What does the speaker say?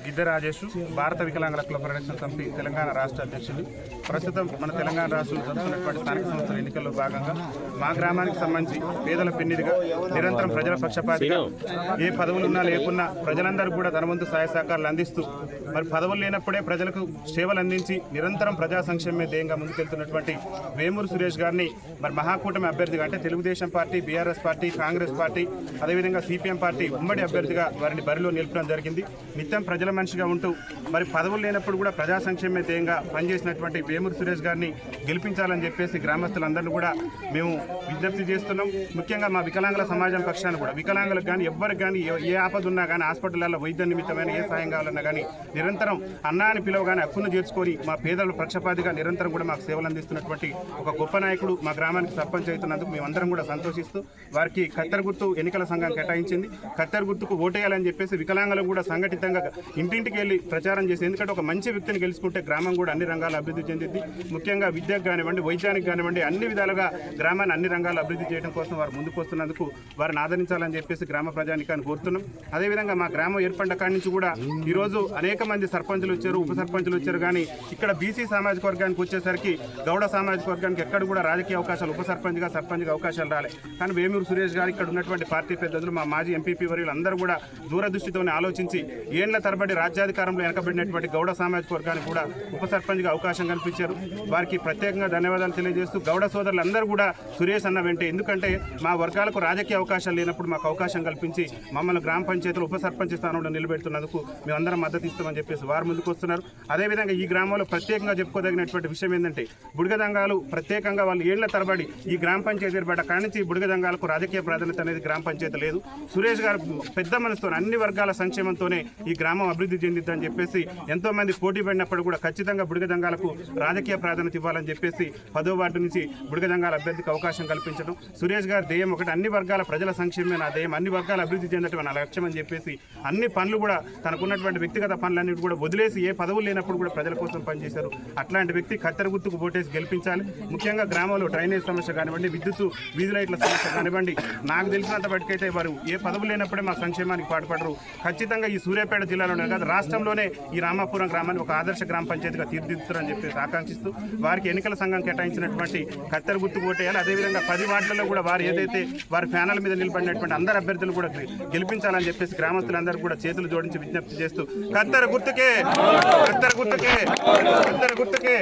గిద్దె రాజేష్, భారత వికలాంగుల క్లబ్ పరిరక్షణ సమితి తెలంగాణ రాష్ట్ర అధ్యక్షుడు. ప్రస్తుతం మన తెలంగాణ రాష్ట్రంలో జరుగుతున్నటువంటి స్థానిక సంస్థల ఎన్నికల్లో భాగంగా మా గ్రామానికి సంబంధించి పేదల పెన్నిధిగా నిరంతరం ప్రజల పక్షపాతిగా ఏ పదవులున్నా లేకున్నా ప్రజలందరూ కూడా తన వంతు సహాయ సహకారాలు అందిస్తూ మరి పదవులు లేనప్పుడే ప్రజలకు సేవలు అందించి నిరంతరం ప్రజా సంక్షేమమే ధ్యేయంగా ముందుకెళ్తున్నటువంటి వేమూరు సురేష్ గారిని మరి మహాకూటమి అభ్యర్థిగా అంటే Telugu Desam party, BRS party, Congress party, అదేవిధంగా సిపిఎం పార్టీ ఉమ్మడి అభ్యర్థిగా వారిని బరిలో నిలపడం జరిగింది. నిత్యం ప్రజల మనిషిగా ఉంటూ మరి పదవులు లేనప్పుడు కూడా ప్రజా సంక్షేమ ధ్యేయంగా పనిచేసినటువంటి వేమూరు సురేష్ గారిని గెలిపించాలని చెప్పేసి గ్రామస్తులందరినీ కూడా మేము విజ్ఞప్తి చేస్తున్నాం. ముఖ్యంగా మా వికలాంగుల సమాజం పక్షాన్ని కూడా వికలాంగులకు కానీ ఎవ్వరికి కానీ ఏ ఆపద ఉన్నా కానీ హాస్పిటల్లో వైద్య నిమిత్తమైన ఏ సాయం కావాలన్నా కానీ నిరంతరం అన్నా అని పిలవగానే హక్కును చేర్చుకొని మా పేదల పక్షపాతిగా నిరంతరం కూడా మాకు సేవలు అందిస్తున్నటువంటి ఒక గొప్ప నాయకుడు మా గ్రామానికి సర్పంచ్ అవుతున్నందుకు మేమందరం కూడా సంతోషిస్తూ వారికి కత్తెర గుర్తు ఎన్నికల సంఘం కేటాయించింది. కత్తెర గుర్తుకు ఓటేయాలని చెప్పేసి వికలాంగులు కూడా సంఘటితంగా ఇంటింటికి వెళ్ళి ప్రచారం చేసి, ఎందుకంటే ఒక మంచి వ్యక్తిని గెలుచుకుంటే గ్రామం కూడా అన్ని రంగాలు అభివృద్ధి చెందింది. ముఖ్యంగా విద్యకు కానివ్వండి, వైద్యానికి కానివ్వండి, అన్ని విధాలుగా గ్రామాన్ని అన్ని రంగాలు అభివృద్ధి చేయడం కోసం వారు ముందుకు వస్తున్నందుకు వారిని ఆదరించాలని చెప్పేసి గ్రామ ప్రజానికాన్ని కోరుతున్నాం. అదేవిధంగా మా గ్రామం ఏర్పడ్డ కాడి నుంచి కూడా ఈరోజు అనేక మంది సర్పంచులు వచ్చారు, ఉప సర్పంచులు వచ్చారు. కానీ ఇక్కడ బీసీ సామాజిక వర్గానికి వచ్చేసరికి గౌడ సామాజిక వర్గానికి ఎక్కడ కూడా రాజకీయ అవకాశాలు ఉప సర్పంచ్గా సర్పంచ్గా అవకాశాలు రాలే. కానీ వేమూరు సురేష్ గారు ఇక్కడ ఉన్నటువంటి పార్టీ పెద్దలు, మా మాజీ ఎంపీపీ వర్యులు అందరూ కూడా దూరదృష్టితోనే ఆలోచించి ఏళ్ల తరబడి రాజ్యాధికారంలో వెనకబడినటువంటి గౌడ సామాజిక వర్గానికి కూడా ఉప సర్పంచ్గా అవకాశం కల్పించారు. వారికి ప్రత్యేకంగా ధన్యవాదాలు తెలియజేస్తూ గౌడ సోదరులందరూ కూడా సురేష్ అన్న వెంటే, ఎందుకంటే మా వర్గాలకు రాజకీయ అవకాశాలు లేనప్పుడు మాకు అవకాశం కల్పించి మమ్మల్ని గ్రామ పంచాయతీలో ఉప సర్పంచ్ స్థానంలో నిలబెడుతున్నందుకు మేమందరం మద్దతు ఇస్తామని చెప్పేసి వారు ముందుకు వస్తున్నారు. అదేవిధంగా ఈ గ్రామంలో ప్రత్యేకంగా చెప్పుకోదగినటువంటి విషయం ఏంటంటే బుడిగదంగాలు ప్రత్యేకంగా వాళ్ళు ఏళ్ల తరబడి ఈ గ్రామ పంచాయతీ ఏర్పడ్డ కాడి నుంచి బుడిగదంగాలకు రాజకీయ ప్రాధాన్యత అనేది గ్రామ పంచాయతీ లేదు. సురేష్ గారు పెద్ద మనసుతో అన్ని వర్గాల సంక్షేమంతోనే ఈ గ్రామం అభివృద్ధి చెందిద్దని చెప్పేసి ఎంతో మంది పోటీ పడినప్పుడు కూడా ఖచ్చితంగా బుడిగదంగాలకు రాజకీయ ప్రాధాన్యత ఇవ్వాలని చెప్పేసి 10వ వార్డు నుంచి బుడిగదంగాల అభ్యర్థికి అవకాశం కల్పించడం. సురేష్ గారి ధ్యేయం ఒకటి, అన్ని వర్గాల ప్రజల సంక్షేమమే నా ధ్యేయం, అన్ని వర్గాల అభివృద్ధి చెందడం నా లక్ష్యం అని చెప్పేసి అన్ని పనులు కూడా తనకున్నటువంటి వ్యక్తిగత పనులన్నిటి కూడా వదిలేసి ఏ పదవులు లేనప్పుడు కూడా ప్రజల కోసం పనిచేశారు. అట్లాంటి వ్యక్తి కత్తెర గుర్తుకు ఓటేసి గెలిపించాలి. ముఖ్యంగా గ్రామంలో డ్రైనేజ్ సమస్య కానివ్వండి, విద్యుత్ వీధి లైట్ల సమస్య కానివ్వండి, నాకు తెలిసినంత బట్టికైతే వారు ఏ పదవులు లేనప్పుడే మా సంక్షేమానికి పాటుపడరు. ఖచ్చితంగా ఈ సూర్యాపేట జిల్లాలోనే కాదు రాష్ట్రంలోనే ఈ రామాపురం గ్రామాన్ని ఒక ఆదర్శ గ్రామ పంచాయతీగా తీర్చిదిద్దుతారని చెప్పేసి ఆకాంక్షిస్తూ వారికి ఎన్నికల సంఘం కేటాయించినటువంటి కత్తెర గుర్తుకు ఓటేయాలి. అదేవిధంగా 10 వార్డులలో కూడా వారు ఏదైతే వారి ఫ్యానల మీద నిలబడినటువంటి అందరు అభ్యర్థులు కూడా గెలిపించాలని చెప్పేసి గ్రామస్తులందరూ కూడా చేతులు జోడించి విజ్ఞప్తి చేస్తూ కత్తెర గుర్తుకే, కత్తెర గుర్తుకే, కత్తెర గుర్తుకే.